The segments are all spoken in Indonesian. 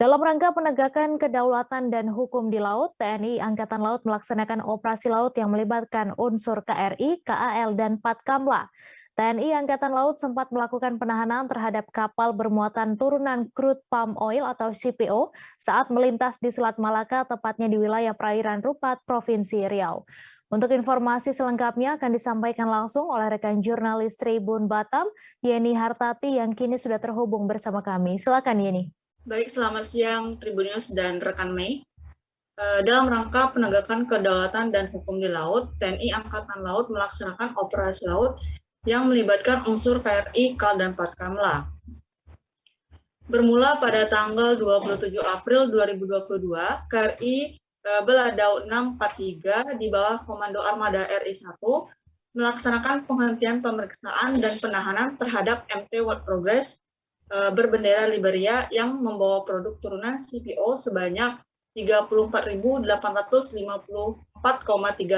Dalam rangka penegakan kedaulatan dan hukum di laut, TNI Angkatan Laut melaksanakan operasi laut yang melibatkan unsur KRI, KAL, dan Patkamla. TNI Angkatan Laut sempat melakukan penahanan terhadap kapal bermuatan turunan crude palm oil atau CPO saat melintas di Selat Malaka, tepatnya di wilayah perairan Rupat, Provinsi Riau. Untuk informasi selengkapnya akan disampaikan langsung oleh rekan jurnalis Tribun Batam, Yeni Hartati, yang kini sudah terhubung bersama kami. Silakan Yeni. Baik, selamat siang Tribunnews dan rekan Mei. Dalam rangka penegakan kedaulatan dan hukum di laut, TNI Angkatan Laut melaksanakan operasi laut yang melibatkan unsur KRI, KAL, dan Patkamla. Bermula pada tanggal 27 April 2022, KRI Beladau 643 di bawah Komando Armada RI 1 melaksanakan penghentian pemeriksaan dan penahanan terhadap MT World Progress berbendera Liberia yang membawa produk turunan CPO sebanyak 34.854,3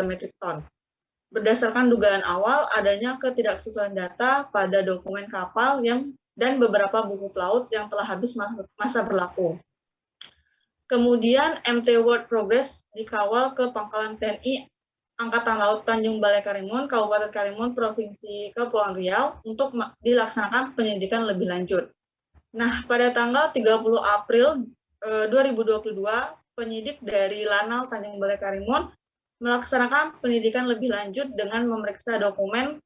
metrik ton. Berdasarkan dugaan awal adanya ketidaksesuaian data pada dokumen kapal dan beberapa buku pelaut yang telah habis masa berlaku. Kemudian MT World Progress dikawal ke Pangkalan TNI Angkatan Laut Tanjung Balai Karimun, Kabupaten Karimun, Provinsi Kepulauan Riau untuk dilaksanakan penyelidikan lebih lanjut. Nah, pada tanggal 30 April 2022, penyidik dari Lanal Tanjung Balai Karimun melaksanakan penyidikan lebih lanjut dengan memeriksa dokumen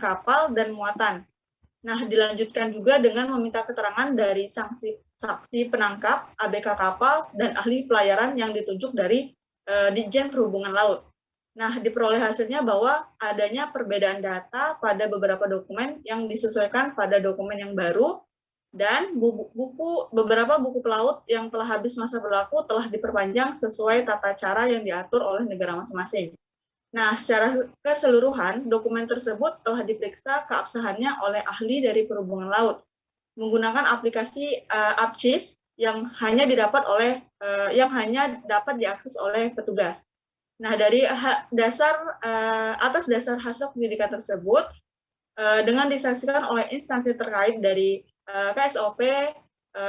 kapal dan muatan. Nah, dilanjutkan juga dengan meminta keterangan dari saksi penangkap, ABK kapal, dan ahli pelayaran yang ditunjuk dari Ditjen Perhubungan Laut. Nah, diperoleh hasilnya bahwa adanya perbedaan data pada beberapa dokumen yang disesuaikan pada dokumen yang baru, dan beberapa buku pelaut yang telah habis masa berlaku telah diperpanjang sesuai tata cara yang diatur oleh negara masing-masing. Nah, secara keseluruhan, dokumen tersebut telah diperiksa keabsahannya oleh ahli dari perhubungan laut menggunakan aplikasi APCIS yang hanya dapat diakses oleh petugas. Nah, dari atas dasar hasil penyelidikan tersebut, dengan disaksikan oleh instansi terkait dari KSOP,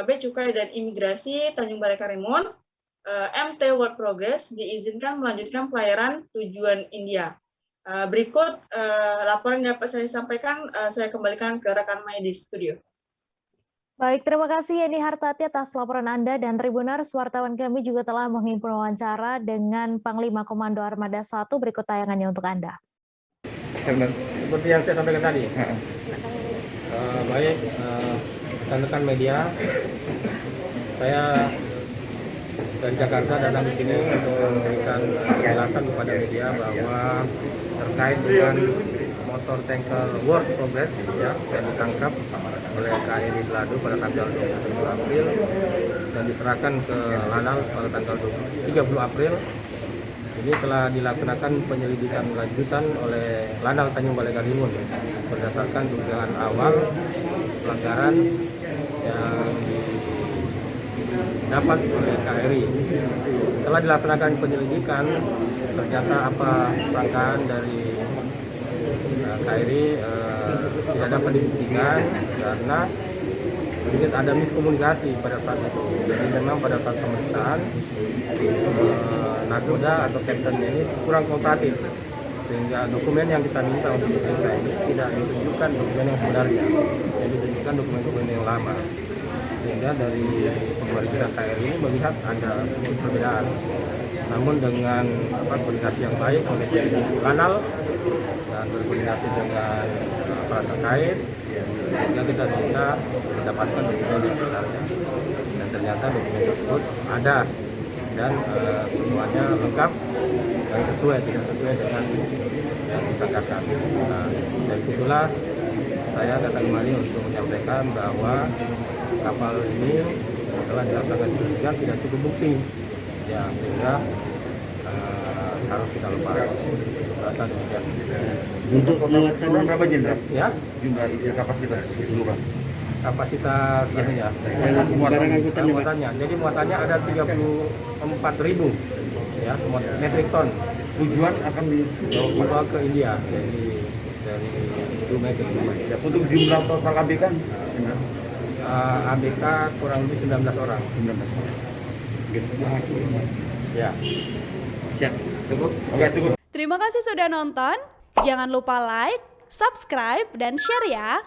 Bea Cukai dan Imigrasi Tanjung Balai Karimun, MT World Progress diizinkan melanjutkan pelayaran tujuan India. Berikut laporan yang dapat saya sampaikan, saya kembalikan ke rekan Mei di studio. Baik, terima kasih Yeni Hartati atas laporan Anda, dan Tribuners, wartawan kami juga telah menghimpun wawancara dengan Panglima Komando Armada 1, berikut tayangannya untuk Anda. Seperti yang saya sampaikan tadi, rekan-rekan media, saya dari Jakarta datang di sini untuk memberikan penjelasan kepada media bahwa terkait dengan motor tanker World Progress yang ditangkap oleh KRI Beladau pada tanggal 27 April dan diserahkan ke Lanal pada tanggal 30 April. Ini telah dilaksanakan penyelidikan lanjutan oleh Lanal Tanjung Balai Karimun berdasarkan dugaan awal pelanggaran yang didapat oleh KRI. Setelah dilaksanakan penyelidikan, ternyata sangkaan dari KRI tidak dapat dibuktikan karena sedikit ada miskomunikasi pada saat itu. Jadi memang pada saat pemeriksaan nakoda atau kaptennya ini kurang kooperatif, sehingga dokumen yang kita minta untuk diperiksa ini tidak ditunjukkan dokumen yang sebenarnya, jadi ditunjukkan dokumen yang lama, sehingga dari pemeriksa KRI melihat ada perbedaan. Namun dengan koordinasi yang baik oleh Lanal dan berkoordinasi dengan para terkait, sehingga kita bisa mendapatkan dokumen yang sebenarnya, dan ternyata dokumen tersebut ada dan semuanya lengkap dan tidak sesuai dengan yang disangkakan. Nah, dari situlah saya datang kembali untuk menyampaikan bahwa kapal ini setelah dilaksanakan penyelidikan tidak cukup bukti, ya, sehingga harus kita lepas. Rasa demikian. Untuk menguatkan berapa jenderal? Ya, jumlah isi kapasitas keseluruhan. Kapasitas ya. Muatannya. Jadi muatannya ada 34.000 ya, metrik ton. Tujuan akan dibawa ke India dari Dumai ke India. Ya, untuk jumlah total ABK ABK kurang lebih 19 orang. 19 orang. Gitu. Ya. Siap. Cukup. Oke, cukup. Terima kasih sudah nonton. Jangan lupa like, subscribe, dan share ya.